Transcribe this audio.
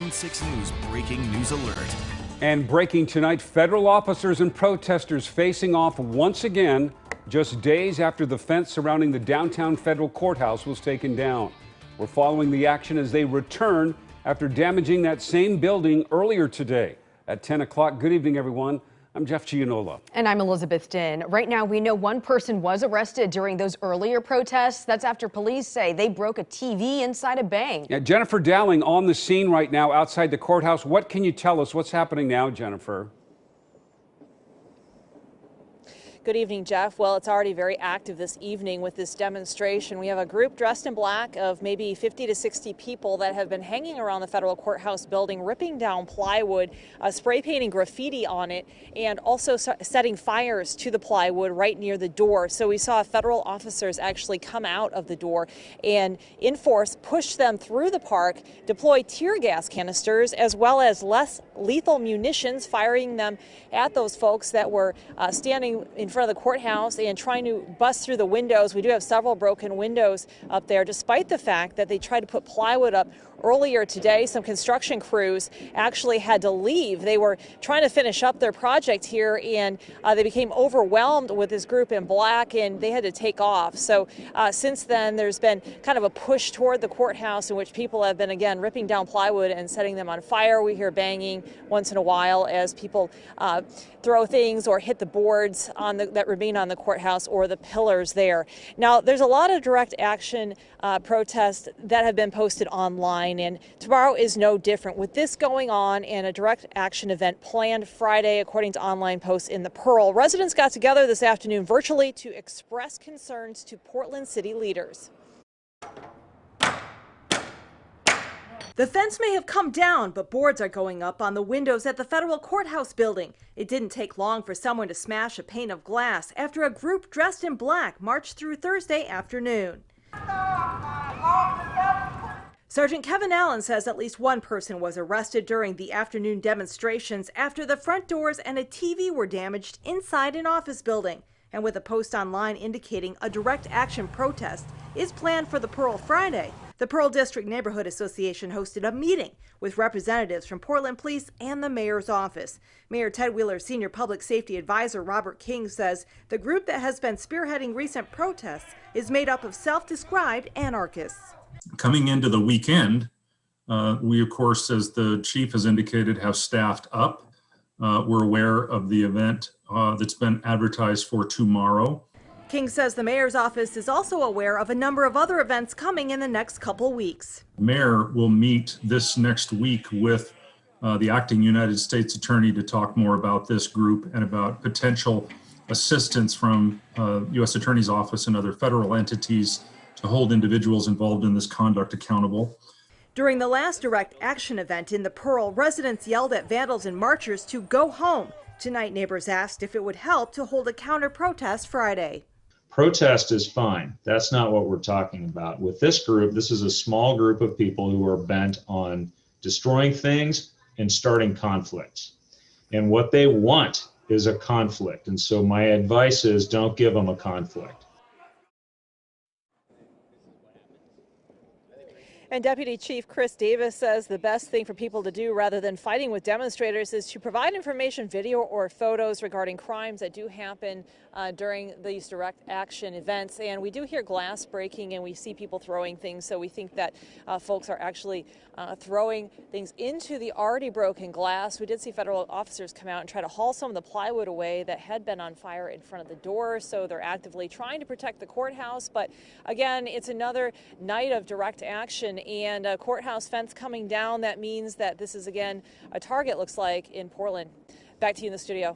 Zone 6 News breaking news alert. And breaking tonight, federal officers and protesters facing off once again, just days after the fence surrounding the downtown federal courthouse was taken down. We're following the action as they return after damaging that same building earlier today at 10 o'clock. Good evening, everyone. I'm Jeff Gianola. And I'm Elizabeth Din. Right now, we know one person was arrested during those earlier protests. That's after police say they broke a TV inside a bank. Yeah, Jennifer Dowling on the scene right now outside the courthouse. What can you tell us? What's happening now, Jennifer? Good evening, Jeff. Well, it's already very active this evening with this demonstration. We have a group dressed in black of maybe 50 to 60 people that have been hanging around the federal courthouse building, ripping down plywood, spray painting graffiti on it, and also setting fires to the plywood right near the door. So we saw federal officers actually come out of the door and in force push them through the park, deploy tear gas canisters as well as less lethal munitions, firing them at those folks that were standing in front of the courthouse and trying to bust through the windows. We do have several broken windows up there, despite the fact that they tried to put plywood up earlier today. Some construction crews actually had to leave. They were trying to finish up their project here, and they became overwhelmed with this group in black, and they had to take off. So since then, there's been kind of a push toward the courthouse in which people have been, again, ripping down plywood and setting them on fire. We hear banging once in a while as people throw things or hit the boards that remain on the courthouse or the pillars there. Now, there's a lot of direct action protests that have been posted online, and tomorrow is no different with this going on and a direct action event planned Friday, according to online posts in the Pearl. Residents got together this afternoon virtually to express concerns to Portland city leaders. The fence may have come down, but boards are going up on the windows at the federal courthouse building. It didn't take long for someone to smash a pane of glass after a group dressed in black marched through Thursday afternoon. Sergeant Kevin Allen says at least one person was arrested during the afternoon demonstrations after the front doors and a TV were damaged inside an office building. And with a post online indicating a direct action protest is planned for the Pearl Friday, the Pearl District Neighborhood Association hosted a meeting with representatives from Portland Police and the mayor's office. Mayor Ted Wheeler's senior public safety advisor, Robert King, says the group that has been spearheading recent protests is made up of self-described anarchists. Coming into the weekend, we, of course, as the chief has indicated, have staffed up. We're aware of the event that's been advertised for tomorrow. King says the mayor's office is also aware of a number of other events coming in the next couple weeks. The mayor will meet this next week with the acting United States attorney to talk more about this group and about potential assistance from U.S. Attorney's Office and other federal entities to hold individuals involved in this conduct accountable. During the last direct action event in the Pearl, residents yelled at vandals and marchers to go home. Tonight, neighbors asked if it would help to hold a counter-protest Friday. Protest is fine. That's not what we're talking about. With this group, this is a small group of people who are bent on destroying things and starting conflicts. And what they want is a conflict. And so my advice is don't give them a conflict. And Deputy Chief Chris Davis says the best thing for people to do rather than fighting with demonstrators is to provide information, video or photos regarding crimes that do happen during these direct action events. And we do hear glass breaking and we see people throwing things. So we think that folks are actually throwing things into the already broken glass. We did see federal officers come out and try to haul some of the plywood away that had been on fire in front of the door. So they're actively trying to protect the courthouse. But again, it's another night of direct action and a courthouse fence coming down. That means that this is again a target, looks like, in Portland. Back to you in the studio.